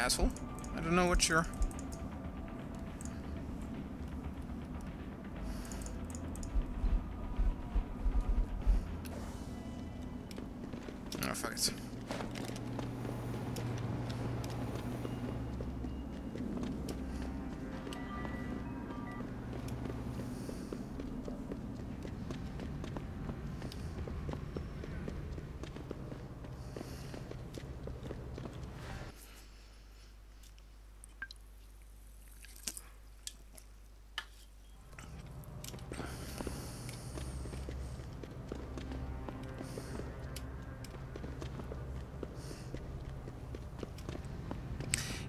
asshole. I don't know what you're... Oh, fuck it.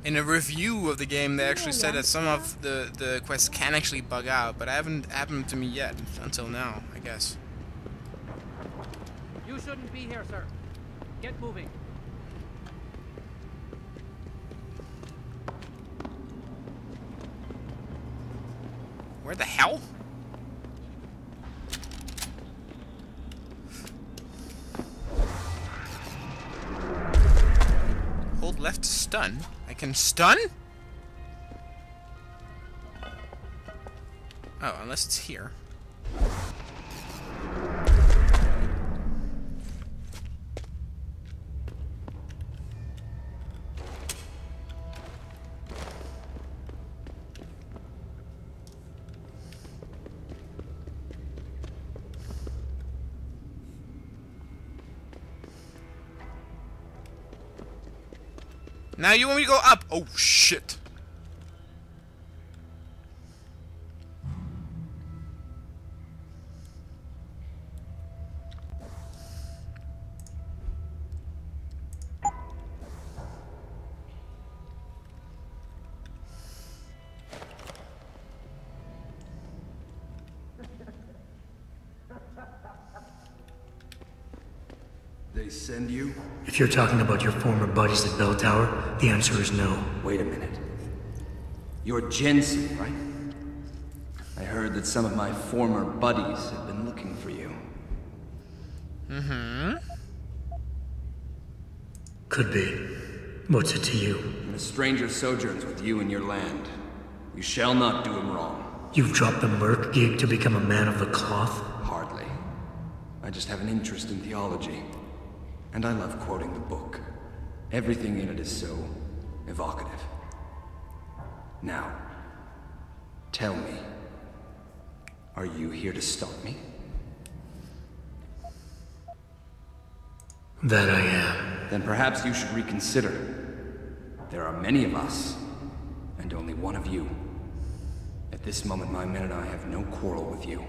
In a review of the game, they actually said that some of the quests can actually bug out, but it haven't happened to me yet, until now, I guess. You shouldn't be here, sir. Get moving. Where the hell? Hold left to stun. I can stun? Oh, unless it's here. Now you want me to go up? Oh shit. They send you? If you're talking about your former buddies at Bell Tower, the answer is no. Wait a minute. You're Jensen, right? I heard that some of my former buddies have been looking for you. Mm-hmm. Could be. What's it to you? When a stranger sojourns with you in your land, you shall not do him wrong. You've dropped the merc gig to become a man of the cloth? Hardly. I just have an interest in theology. And I love quoting the book. Everything in it is so evocative. Now, tell me, are you here to stop me? That I am. Then perhaps you should reconsider. There are many of us, and only one of you. At this moment, my men and I have no quarrel with you.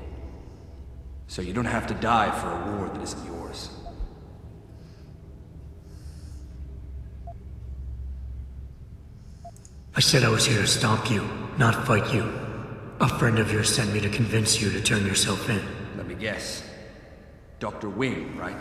So you don't have to die for a war that isn't yours. I said I was here to stomp you, not fight you. A friend of yours sent me to convince you to turn yourself in. Let me guess. Dr. Wing, right?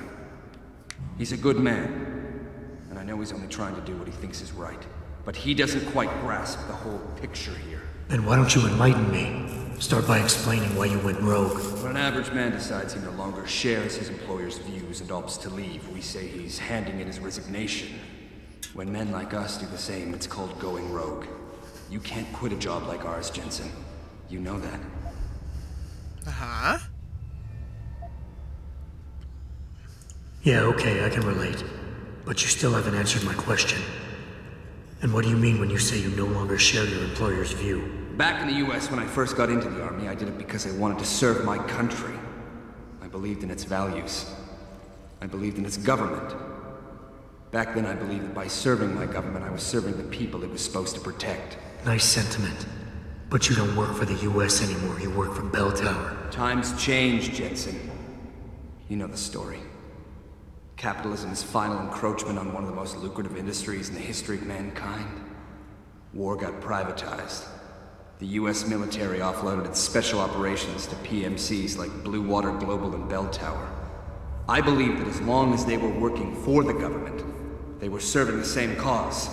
He's a good man. And I know he's only trying to do what he thinks is right. But he doesn't quite grasp the whole picture here. Then why don't you enlighten me? Start by explaining why you went rogue. When an average man decides he no longer shares his employer's views and opts to leave, we say he's handing in his resignation. When men like us do the same, it's called going rogue. You can't quit a job like ours, Jensen. You know that. Uh-huh. Yeah, okay, I can relate. But you still haven't answered my question. And what do you mean when you say you no longer share your employer's view? Back in the US, when I first got into the army, I did it because I wanted to serve my country. I believed in its values. I believed in its government. Back then, I believed that by serving my government, I was serving the people it was supposed to protect. Nice sentiment. But you don't work for the US anymore, you work for Bell Tower. Times change, Jensen. You know the story. Capitalism's final encroachment on one of the most lucrative industries in the history of mankind. War got privatized. The US military offloaded its special operations to PMCs like Blue Water Global and Bell Tower. I believed that as long as they were working for the government, they were serving the same cause.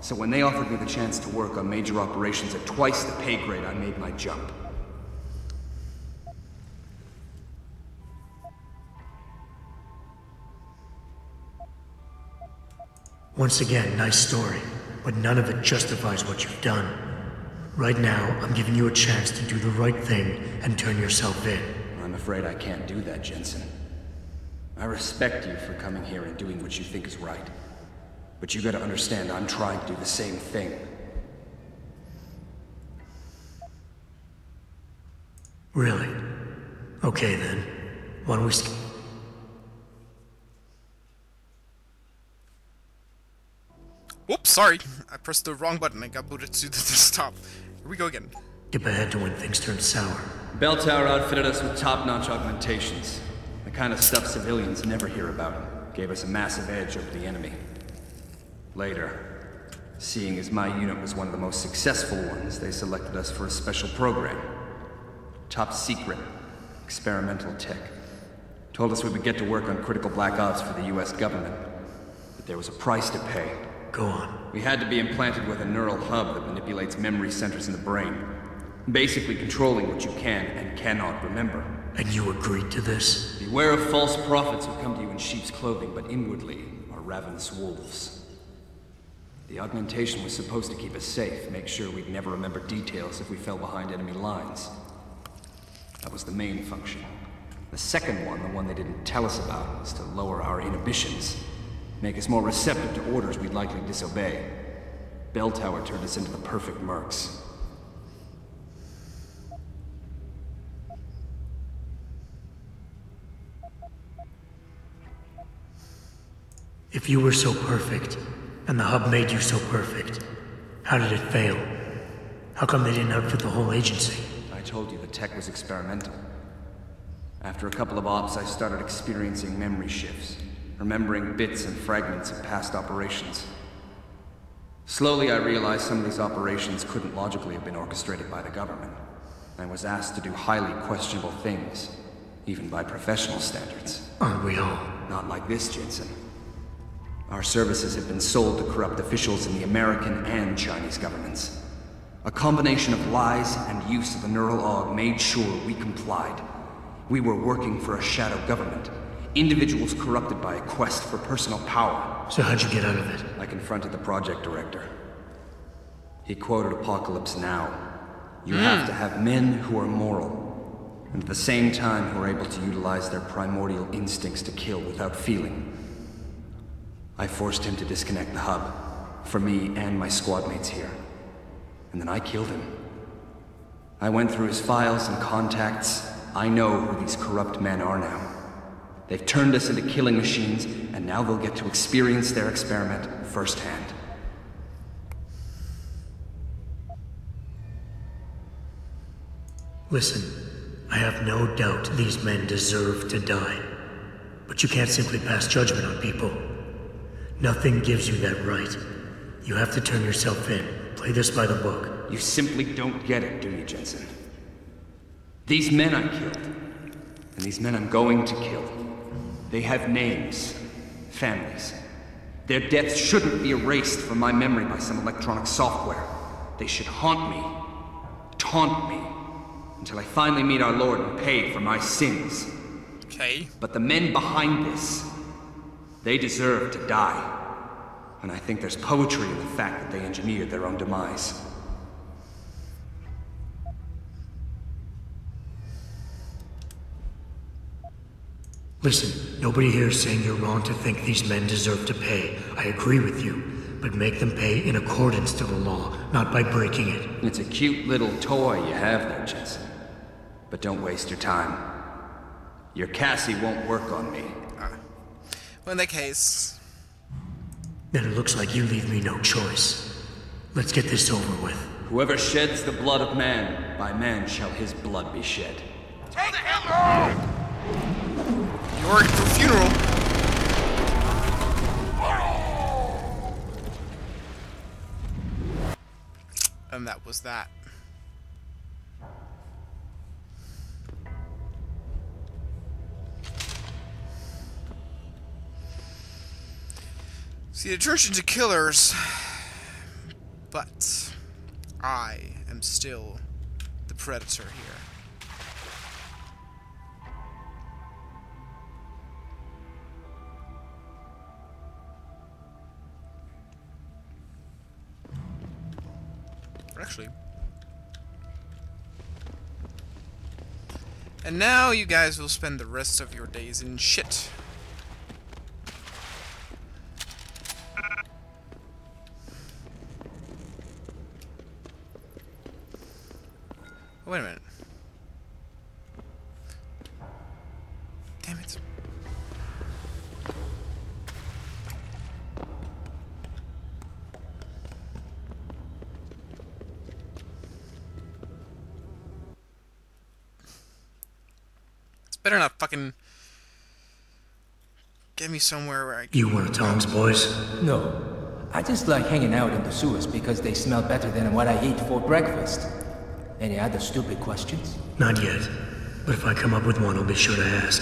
So when they offered me the chance to work on major operations at twice the pay grade, I made my jump. Once again, nice story. but none of it justifies what you've done. Right now, I'm giving you a chance to do the right thing and turn yourself in. I'm afraid I can't do that, Jensen. I respect you for coming here and doing what you think is right. But you gotta understand, I'm trying to do the same thing. Really? Okay then. Why don't we Oops, sorry. I pressed the wrong button. I got booted to the desktop. Here we go again. skip ahead to when things turn sour? Bell Tower outfitted us with top-notch augmentations. The kind of stuff civilians never hear about. Gave us a massive edge over the enemy. Later, seeing as my unit was one of the most successful ones, they selected us for a special program. Top secret, experimental tech. Told us we would get to work on critical black ops for the US government. But there was a price to pay. Go on. We had to be implanted with a neural hub that manipulates memory centers in the brain. Basically controlling what you can and cannot remember. And you agreed to this? Beware of false prophets who come to you in sheep's clothing, but inwardly are ravenous wolves. The augmentation was supposed to keep us safe, make sure we'd never remember details if we fell behind enemy lines. That was the main function. The second one, the one they didn't tell us about, was to lower our inhibitions. Make us more receptive to orders we'd likely disobey. Bell Tower turned us into the perfect mercs. If you were so perfect, and the hub made you so perfect, how did it fail? How come they didn't outfit the whole agency? I told you the tech was experimental. After a couple of ops, I started experiencing memory shifts, remembering bits and fragments of past operations. Slowly, I realized some of these operations couldn't logically have been orchestrated by the government. I was asked to do highly questionable things, even by professional standards. Aren't we all? Not like this, Jensen. Our services have been sold to corrupt officials in the American and Chinese governments. A combination of lies and use of the neural aug made sure we complied. We were working for a shadow government. Individuals corrupted by a quest for personal power. So how'd you get out of it? I confronted the project director. He quoted Apocalypse Now. You have to have men who are moral, and at the same time who are able to utilize their primordial instincts to kill without feeling. I forced him to disconnect the hub, for me and my squad mates here. And then I killed him. I went through his files and contacts. I know who these corrupt men are now. They've turned us into killing machines, and now they'll get to experience their experiment firsthand. Listen, I have no doubt these men deserve to die. But you can't simply pass judgment on people. Nothing gives you that right. You have to turn yourself in. Play this by the book. You simply don't get it, do you, Jensen? These men I killed, and these men I'm going to kill, they have names, families. Their deaths shouldn't be erased from my memory by some electronic software. They should haunt me, taunt me, until I finally meet our Lord and pay for my sins. Okay. But the men behind this, they deserve to die. And I think there's poetry in the fact that they engineered their own demise. Listen, nobody here is saying you're wrong to think these men deserve to pay. I agree with you. But make them pay in accordance to the law, not by breaking it. It's a cute little toy you have there, Jensen. But don't waste your time. Your Cassie won't work on me. Well, in that case... Then it looks like you leave me no choice. Let's get this over with. Whoever sheds the blood of man, by man shall his blood be shed. Take him on! You're ordered for a funeral. And that was that. See, it turns into killers, but I am still the predator here. actually. And now you guys will spend the rest of your days in shit. Oh, wait a minute. Damn it. Better not fucking get me somewhere where I can... You one of Tom's boys? No. I just like hanging out in the sewers because they smell better than what I eat for breakfast. Any other stupid questions? Not yet. But if I come up with one, I'll be sure to ask.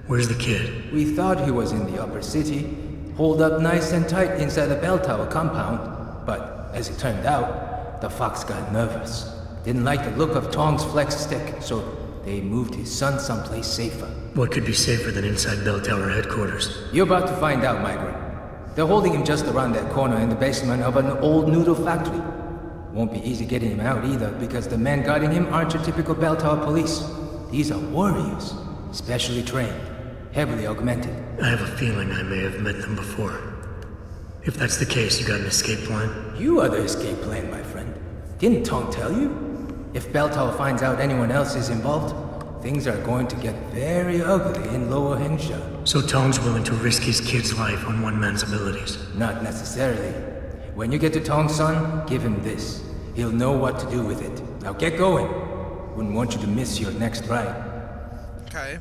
Where's the kid? We thought he was in the upper city, holed up nice and tight inside the bell tower compound. But as it turned out, the fox got nervous. Didn't like the look of Tong's flex stick, so they moved his son someplace safer. What could be safer than inside bell tower headquarters? You're about to find out, migrant. They're holding him just around that corner in the basement of an old noodle factory. Won't be easy getting him out either, because the men guarding him aren't your typical bell tower police. These are warriors, specially trained, heavily augmented. I have a feeling I may have met them before. If that's the case, you got an escape plan? You are the escape plan, my friend. Didn't Tong tell you? If Bell Tower finds out anyone else is involved, things are going to get very ugly in Lower Hengsha. So Tong's willing to risk his kid's life on one man's abilities? Not necessarily. When you get to Tong's son, give him this. He'll know what to do with it. Now get going. Wouldn't want you to miss your next ride. Okay.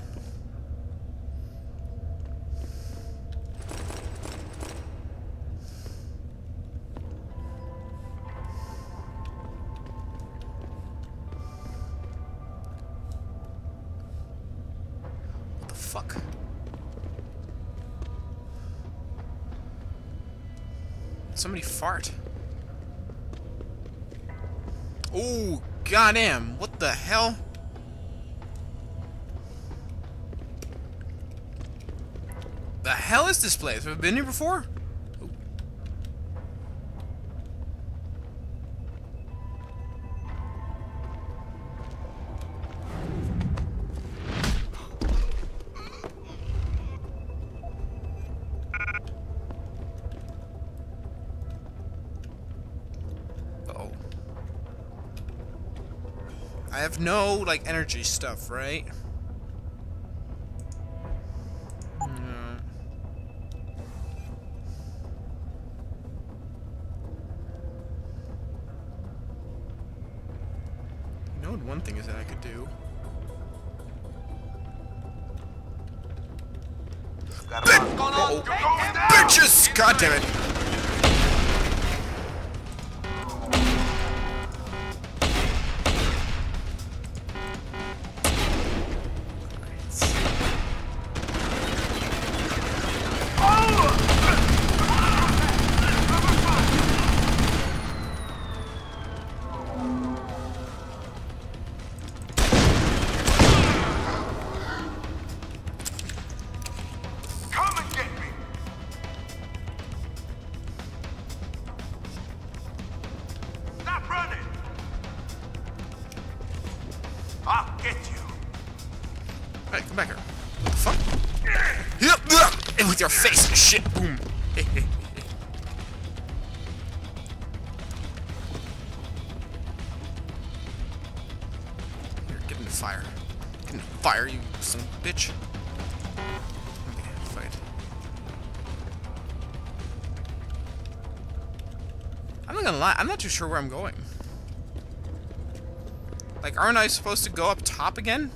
What the fuck? Somebody fart. Oh, goddamn. What the hell? The hell is this place? Have I been here before? Oh. Uh-oh. I have no, like, energy stuff, right? One thing is that I could do. Bitches! God damn it! I'll get you. Hey, come back here. What the fuck? Yep, and with your face, shit, boom. Here, get in the fire. Get in the fire, you son of a bitch. Okay, fight. I'm not gonna lie, I'm not too sure where I'm going. Like, aren't I supposed to go up top again?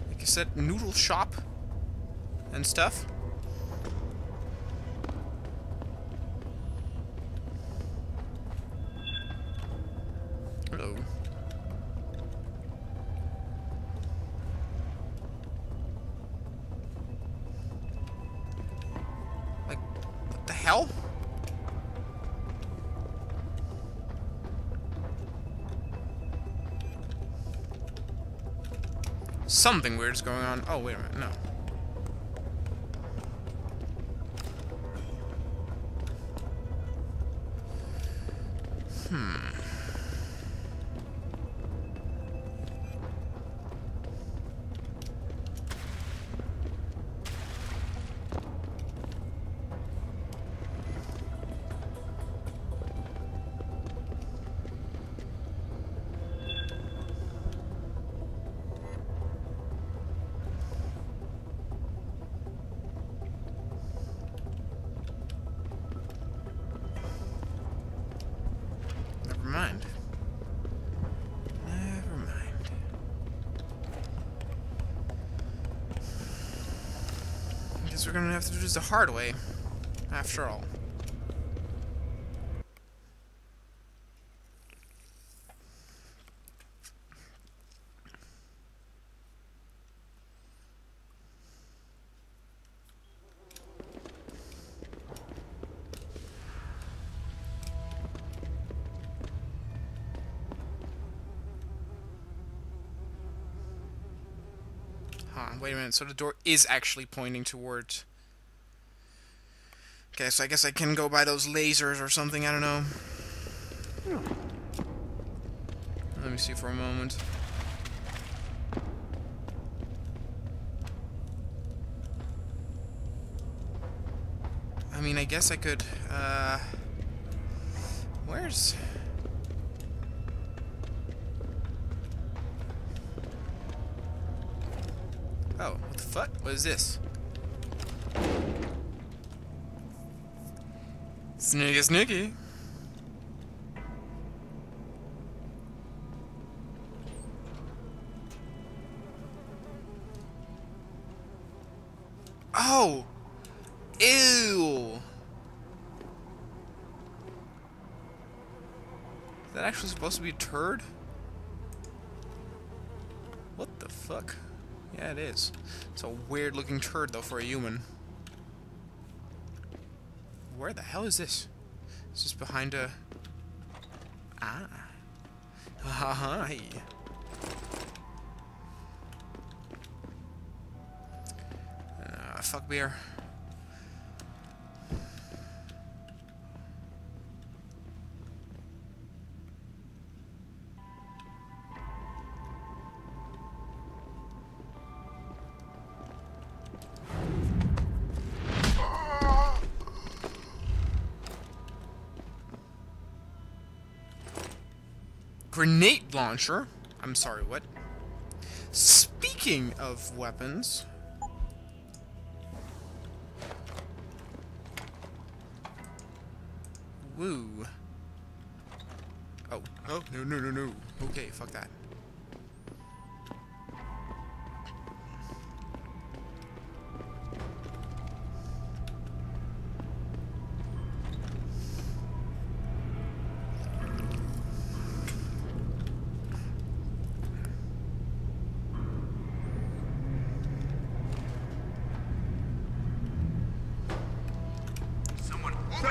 Like you said, noodle shop and stuff? Hello. Like, what the hell? Something weird is going on. Oh, wait a minute, no. Guess we're gonna have to do this the hard way, after all. Wait a minute, so the door is actually pointing towards... Okay, so I guess I can go by those lasers or something, I don't know. Let me see for a moment. I mean, I guess I could, where's... Oh, what the fuck? What is this? Sneaky, sneaky. Oh! Ew! Is that actually supposed to be a turd? What the fuck? Yeah, it is. It's a weird looking turd though for a human. Where the hell is this? Is this behind a... Ah. Hi. Fuck beer. Grenade launcher? I'm sorry, what? Speaking of weapons... Woo. Oh. Oh, no, no, no, no. Okay, fuck that.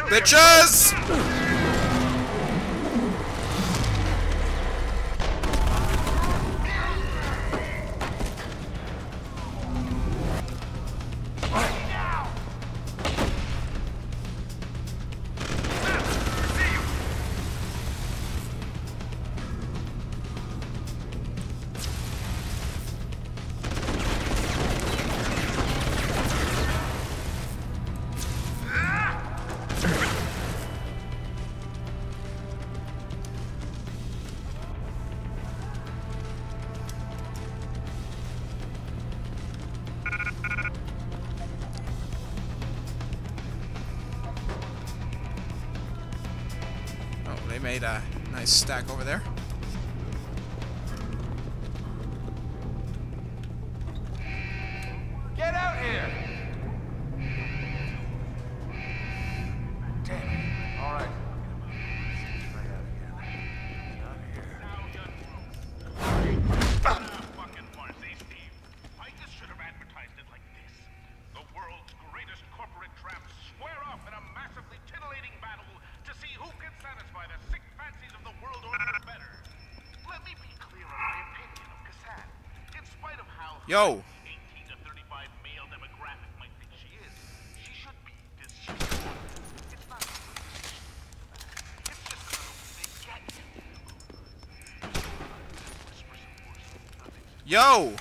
Bitches! They made a nice stack over there. Get out here! Damn it. All right. Fucking Marcy, Steve. I just should have advertised it like this. The world's greatest corporate tramps square off in a massively titillating battle to see who can satisfy the sick fancies of the world order better. Let me be clear on my opinion of Kassan. In spite of how Yo! 18 to 35 male demographic might think she is, she should be this she is. It's not a good thing. It's just another way they get you. Yo!